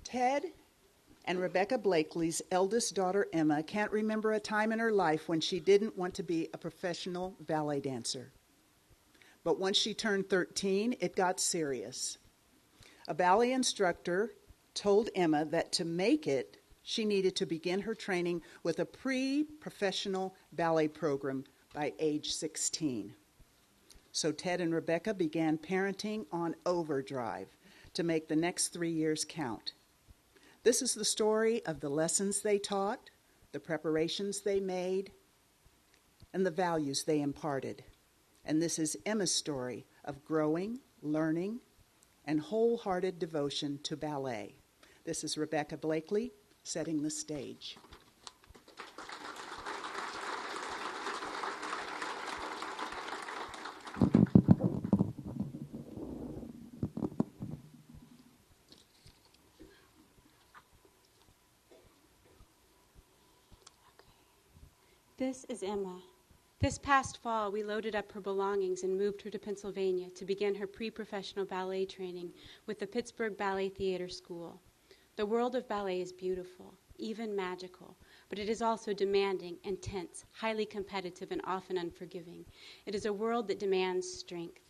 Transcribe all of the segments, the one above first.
Ted and Rebekah Blakley's eldest daughter, Emma, can't remember a time in her life when she didn't want to be a professional ballet dancer. But once she turned 13, it got serious. A ballet instructor told Emma that to make it, she needed to begin her training with a pre-professional ballet program by age 16. So Ted and Rebekah began parenting on overdrive to make the next 3 years count. This is the story of the lessons they taught, the preparations they made, and the values they imparted. And this is Emma's story of growing, learning, and wholehearted devotion to ballet. This is Rebekah Blakley setting the stage. This is Emma. This past fall, we loaded up her belongings and moved her to Pennsylvania to begin her pre-professional ballet training with the Pittsburgh Ballet Theater School. The world of ballet is beautiful, even magical, but it is also demanding, intense, highly competitive, and often unforgiving. It is a world that demands strength.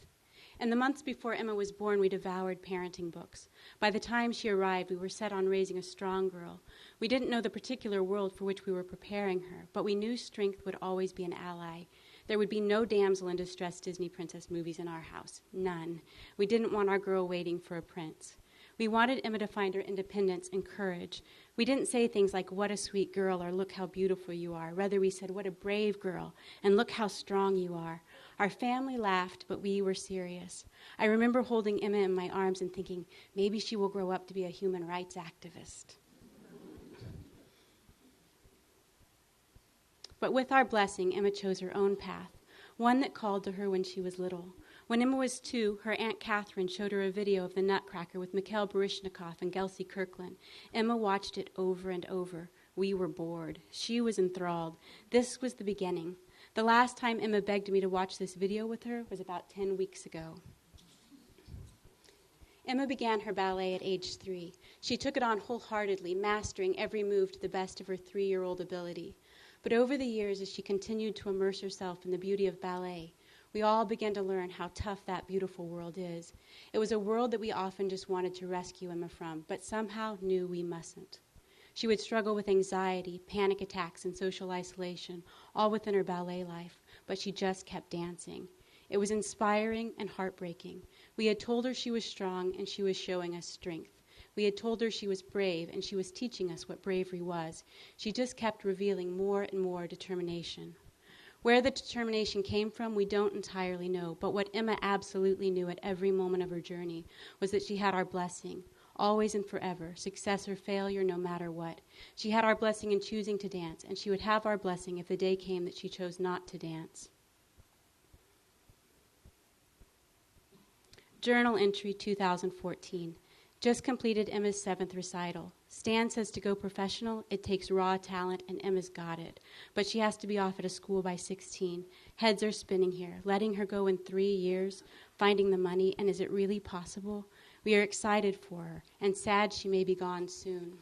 In the months before Emma was born, we devoured parenting books. By the time she arrived, we were set on raising a strong girl. We didn't know the particular world for which we were preparing her, but we knew strength would always be an ally. There would be no damsel in distress Disney princess movies in our house. None. We didn't want our girl waiting for a prince. We wanted Emma to find her independence and courage. We didn't say things like, "What a sweet girl," or "Look how beautiful you are." Rather, we said, "What a brave girl," and "Look how strong you are." Our family laughed, but we were serious. I remember holding Emma in my arms and thinking, maybe she will grow up to be a human rights activist. But with our blessing, Emma chose her own path, one that called to her when she was little. When Emma was 2, her Aunt Catherine showed her a video of the Nutcracker with Mikhail Baryshnikov and Gelsey Kirkland. Emma watched it over and over. We were bored. She was enthralled. This was the beginning. The last time Emma begged me to watch this video with her was about 10 weeks ago. Emma began her ballet at age 3. She took it on wholeheartedly, mastering every move to the best of her 3-year-old ability. But over the years, as she continued to immerse herself in the beauty of ballet, we all began to learn how tough that beautiful world is. It was a world that we often just wanted to rescue Emma from, but somehow knew we mustn't. She would struggle with anxiety, panic attacks, and social isolation, all within her ballet life, but she just kept dancing. It was inspiring and heartbreaking. We had told her she was strong, and she was showing us strength. We had told her she was brave, and she was teaching us what bravery was. She just kept revealing more and more determination. Where the determination came from, we don't entirely know, but what Emma absolutely knew at every moment of her journey was that she had our blessing, always and forever, success or failure, no matter what. She had our blessing in choosing to dance, and she would have our blessing if the day came that she chose not to dance. Journal entry 2014. Just completed Emma's 7th recital. Stan says to go professional, it takes raw talent, and Emma's got it. But she has to be off at a school by 16. Heads are spinning here. Letting her go in 3 years, finding the money, and is it really possible? We are excited for her, and sad she may be gone soon.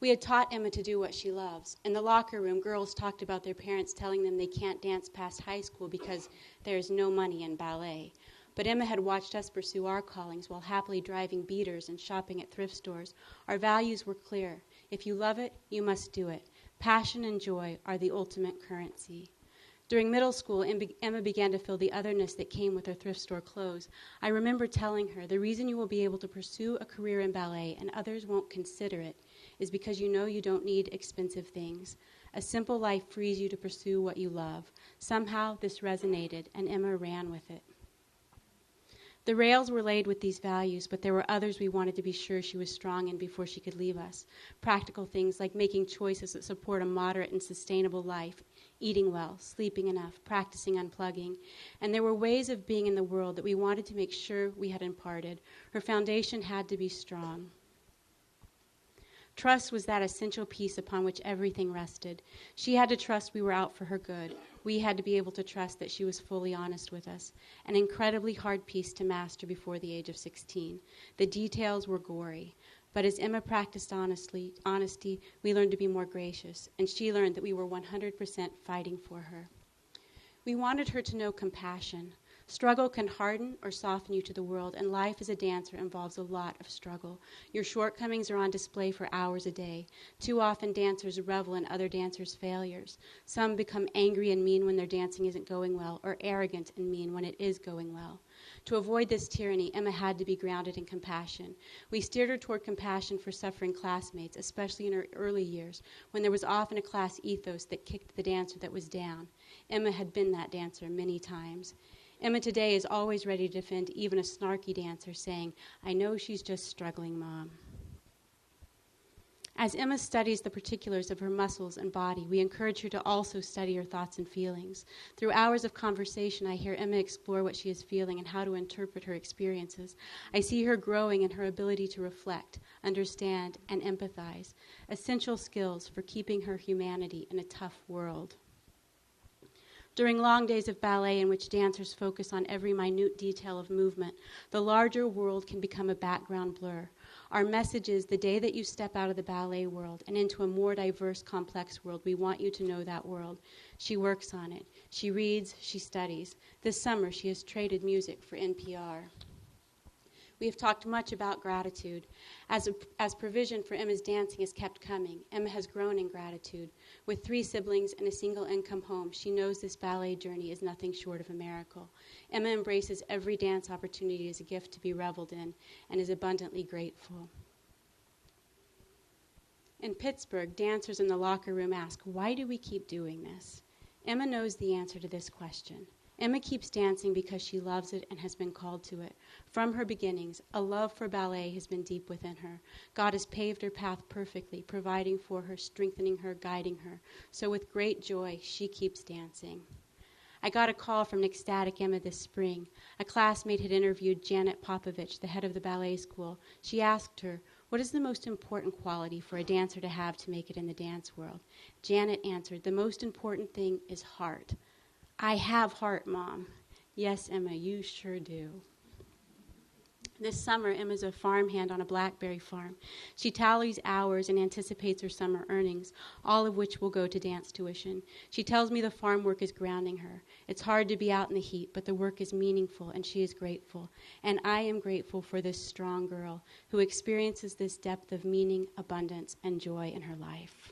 We had taught Emma to do what she loves. In the locker room, girls talked about their parents telling them they can't dance past high school because there is no money in ballet. But Emma had watched us pursue our callings while happily driving beaters and shopping at thrift stores. Our values were clear. If you love it, you must do it. Passion and joy are the ultimate currency. During middle school, Emma began to feel the otherness that came with her thrift store clothes. I remember telling her, the reason you will be able to pursue a career in ballet and others won't consider it is because you know you don't need expensive things. A simple life frees you to pursue what you love. Somehow this resonated, and Emma ran with it. The rails were laid with these values, but there were others we wanted to be sure she was strong in before she could leave us. Practical things like making choices that support a moderate and sustainable life, eating well, sleeping enough, practicing unplugging. And there were ways of being in the world that we wanted to make sure we had imparted. Her foundation had to be strong. Trust was that essential piece upon which everything rested. She had to trust we were out for her good. We had to be able to trust that she was fully honest with us. An incredibly hard piece to master before the age of 16. The details were gory. But as Emma practiced honesty, we learned to be more gracious, and she learned that we were 100% fighting for her. We wanted her to know compassion. Struggle can harden or soften you to the world, and life as a dancer involves a lot of struggle. Your shortcomings are on display for hours a day. Too often dancers revel in other dancers' failures. Some become angry and mean when their dancing isn't going well, or arrogant and mean when it is going well. To avoid this tyranny, Emma had to be grounded in compassion. We steered her toward compassion for suffering classmates, especially in her early years, when there was often a class ethos that kicked the dancer that was down. Emma had been that dancer many times. Emma today is always ready to defend even a snarky dancer, saying, "I know she's just struggling, Mom." As Emma studies the particulars of her muscles and body, we encourage her to also study her thoughts and feelings. Through hours of conversation, I hear Emma explore what she is feeling and how to interpret her experiences. I see her growing in her ability to reflect, understand, and empathize, essential skills for keeping her humanity in a tough world. During long days of ballet in which dancers focus on every minute detail of movement, the larger world can become a background blur. Our message is the day that you step out of the ballet world and into a more diverse, complex world, we want you to know that world. She works on it. She reads, she studies. This summer, she has traded music for NPR. We have talked much about gratitude. As provision for Emma's dancing has kept coming, Emma has grown in gratitude. With 3 siblings and a single-income home, she knows this ballet journey is nothing short of a miracle. Emma embraces every dance opportunity as a gift to be reveled in and is abundantly grateful. In Pittsburgh, dancers in the locker room ask, "Why do we keep doing this?" Emma knows the answer to this question. Emma keeps dancing because she loves it and has been called to it. From her beginnings, a love for ballet has been deep within her. God has paved her path perfectly, providing for her, strengthening her, guiding her. So with great joy, she keeps dancing. I got a call from an ecstatic Emma this spring. A classmate had interviewed Janet Popovich, the head of the ballet school. She asked her, "What is the most important quality for a dancer to have to make it in the dance world?" Janet answered, "The most important thing is heart." "I have heart, Mom." "Yes, Emma, you sure do." This summer, Emma's a farmhand on a blackberry farm. She tallies hours and anticipates her summer earnings, all of which will go to dance tuition. She tells me the farm work is grounding her. It's hard to be out in the heat, but the work is meaningful, and she is grateful. And I am grateful for this strong girl who experiences this depth of meaning, abundance, and joy in her life.